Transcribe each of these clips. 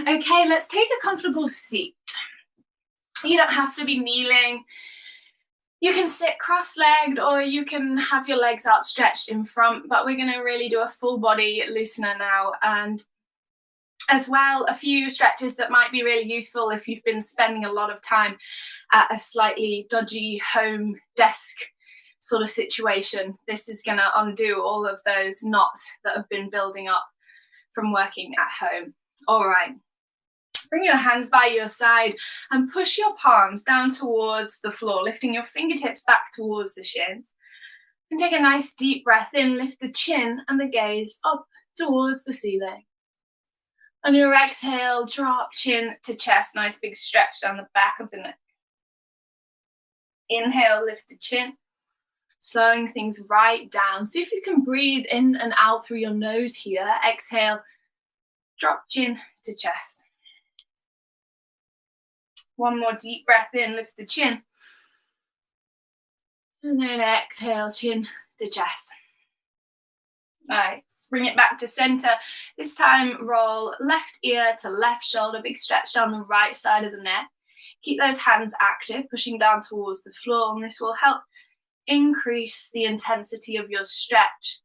Okay, let's take a comfortable seat. You don't have to be kneeling. You can sit cross-legged or you can have your legs outstretched in front, but we're going to really do a full body loosener now. And as well, a few stretches that might be really useful if you've been spending a lot of time at a slightly dodgy home desk sort of situation. This is going to undo all of those knots that have been building up from working at home. All right. Bring your hands by your side and push your palms down towards the floor, lifting your fingertips back towards the shins. And take a nice deep breath in, lift the chin and the gaze up towards the ceiling. On your exhale, drop chin to chest, nice big stretch down the back of the neck. Inhale, lift the chin, slowing things right down. See if you can breathe in and out through your nose here. Exhale, drop chin to chest. One more deep breath in, lift the chin. And then exhale, chin to chest. All right, let's bring it back to center. This time, roll left ear to left shoulder, big stretch down the right side of the neck. Keep those hands active, pushing down towards the floor, and this will help increase the intensity of your stretch.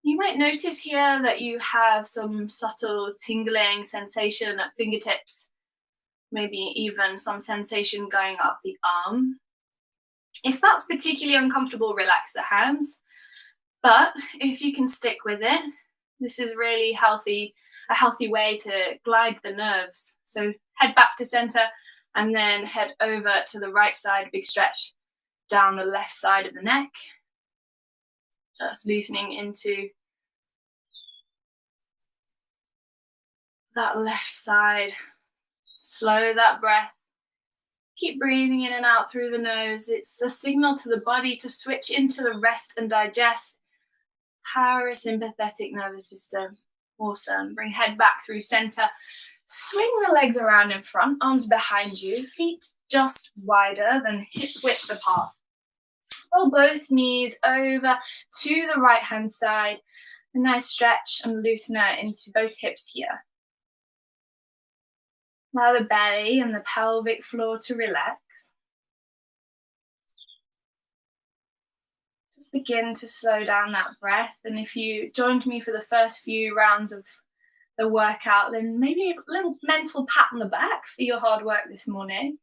You might notice here that you have some subtle tingling sensation at fingertips, maybe even some sensation going up the arm. If that's particularly uncomfortable, relax the hands. But if you can stick with it, this is really a healthy way to glide the nerves. So head back to center and then head over to the right side, big stretch down the left side of the neck. Just loosening into that left side. Slow that breath. Keep breathing in and out through the nose. It's a signal to the body to switch into the rest and digest parasympathetic nervous system. Awesome. Bring head back through center. Swing the legs around in front, arms behind you, feet just wider than hip width apart. Roll both knees over to the right hand side. A nice stretch and loosener into both hips here. Allow the belly and the pelvic floor to relax. Just begin to slow down that breath. And if you joined me for the first few rounds of the workout, then maybe a little mental pat on the back for your hard work this morning.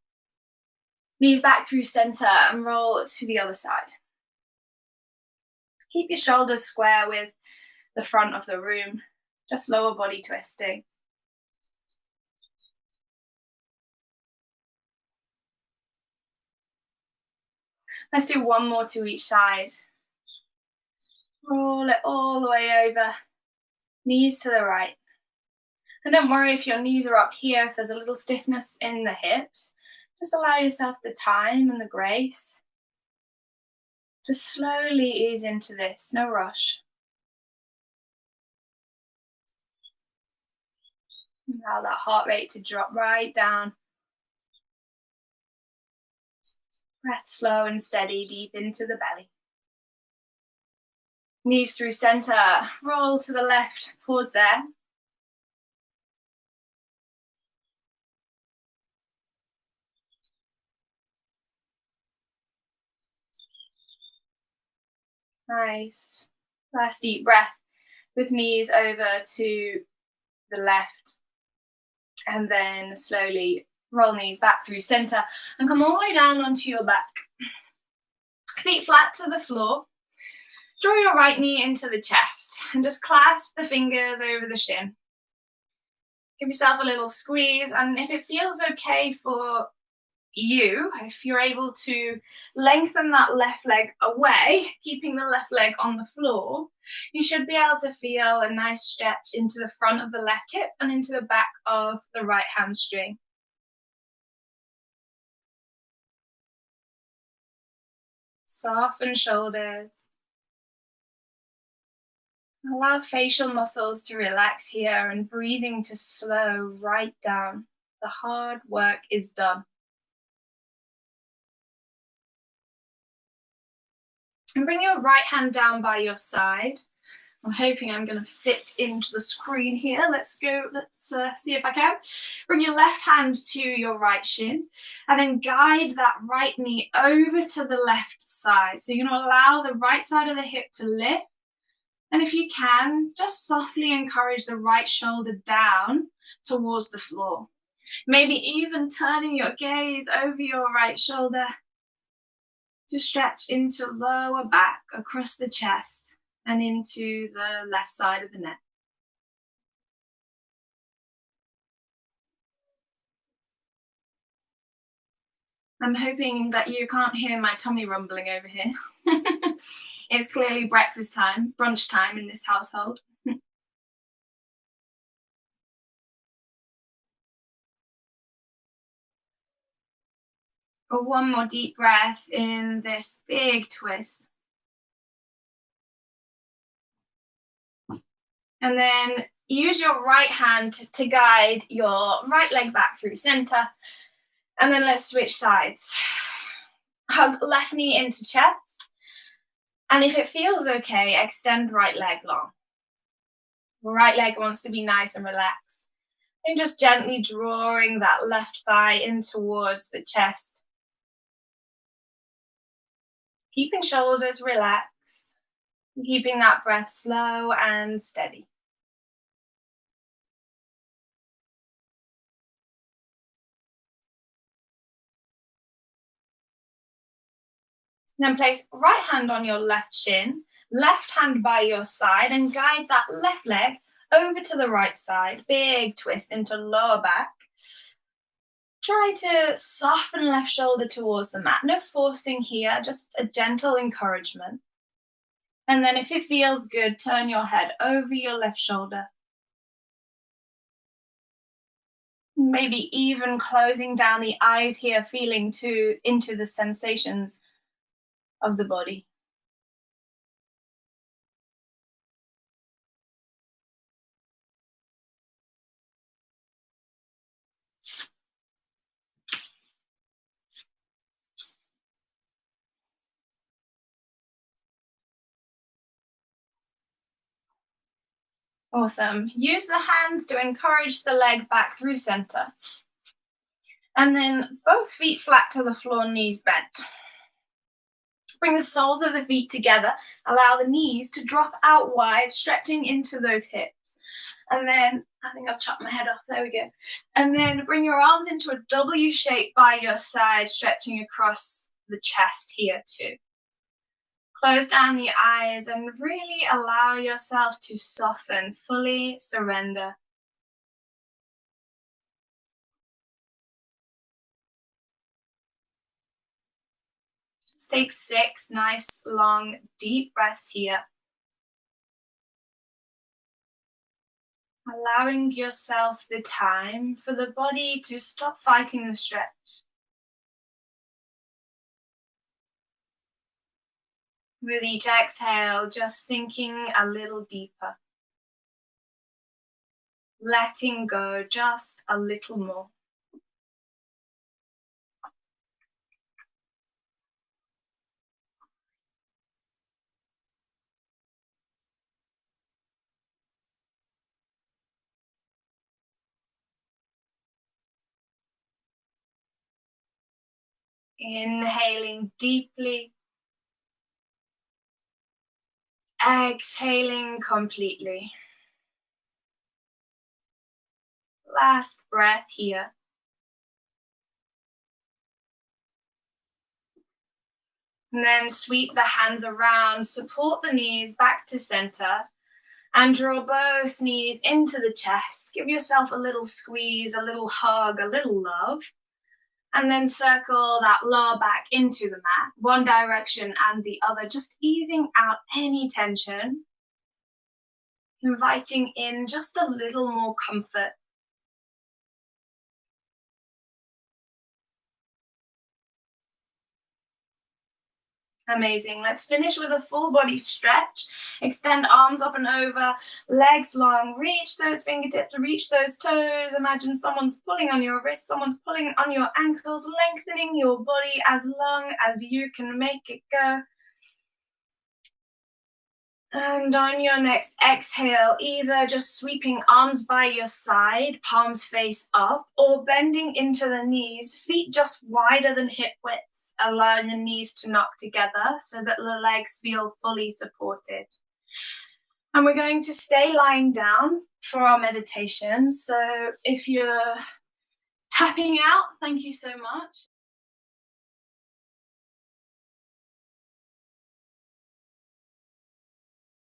Knees back through center and roll to the other side. Keep your shoulders square with the front of the room. Just lower body twisting. Let's do one more to each side. Roll it all the way over. Knees to the right. And don't worry if your knees are up here, if there's a little stiffness in the hips. Just allow yourself the time and the grace to slowly ease into this. No rush. Allow that heart rate to drop right down. Breath slow and steady, deep into the belly. Knees through center, roll to the left, pause there. Nice. Last deep breath with knees over to the left. And then slowly roll knees back through center and come all the way down onto your back. Feet flat to the floor. Draw your right knee into the chest and just clasp the fingers over the shin. Give yourself a little squeeze, and if it feels okay for you, if you're able to lengthen that left leg away, keeping the left leg on the floor, you should be able to feel a nice stretch into the front of the left hip and into the back of the right hamstring. Soften shoulders. Allow facial muscles to relax here and breathing to slow right down. The hard work is done. And bring your right hand down by your side. I'm hoping I'm going to fit into the screen here. Let's go. Let's see if I can. Bring your left hand to your right shin and then guide that right knee over to the left side. So you're going to allow the right side of the hip to lift. And if you can, just softly encourage the right shoulder down towards the floor. Maybe even turning your gaze over your right shoulder to stretch into lower back across the chest and into the left side of the neck. I'm hoping that you can't hear my tummy rumbling over here. It's clearly breakfast time, brunch time in this household. One more deep breath in this big twist. And then use your right hand to guide your right leg back through center. And then let's switch sides. Hug left knee into chest. And if it feels okay, extend right leg long. Right leg wants to be nice and relaxed. And just gently drawing that left thigh in towards the chest. Keeping shoulders relaxed. Keeping that breath slow and steady. Then place right hand on your left shin, left hand by your side, and guide that left leg over to the right side. Big twist into lower back. Try to soften left shoulder towards the mat. No forcing here, just a gentle encouragement. And then if it feels good, turn your head over your left shoulder. Maybe even closing down the eyes here, feeling into the sensations of the body. Awesome. Use the hands to encourage the leg back through center. And then both feet flat to the floor, knees bent. Bring the soles of the feet together. Allow the knees to drop out wide, stretching into those hips. And then, I think I've chopped my head off. There we go. And then bring your arms into a W shape by your side, stretching across the chest here too. Close down the eyes and really allow yourself to soften, fully surrender. Just take 6 nice, long, deep breaths here. Allowing yourself the time for the body to stop fighting the stretch. With each exhale, just sinking a little deeper. Letting go just a little more. Inhaling deeply. Exhaling completely. Last breath here. And then sweep the hands around, support the knees back to center, and draw both knees into the chest. Give yourself a little squeeze, a little hug, a little love. And then circle that lower back into the mat, one direction and the other, just easing out any tension. Inviting in just a little more comfort. Amazing. Let's finish with a full body stretch. Extend arms up and over, legs long. Reach those fingertips, reach those toes. Imagine someone's pulling on your wrists, someone's pulling on your ankles, lengthening your body as long as you can make it go. And on your next exhale, either just sweeping arms by your side, palms face up, or bending into the knees, feet just wider than hip width, allowing the knees to knock together so that the legs feel fully supported. And we're going to stay lying down for our meditation. So if you're tapping out, thank you so much.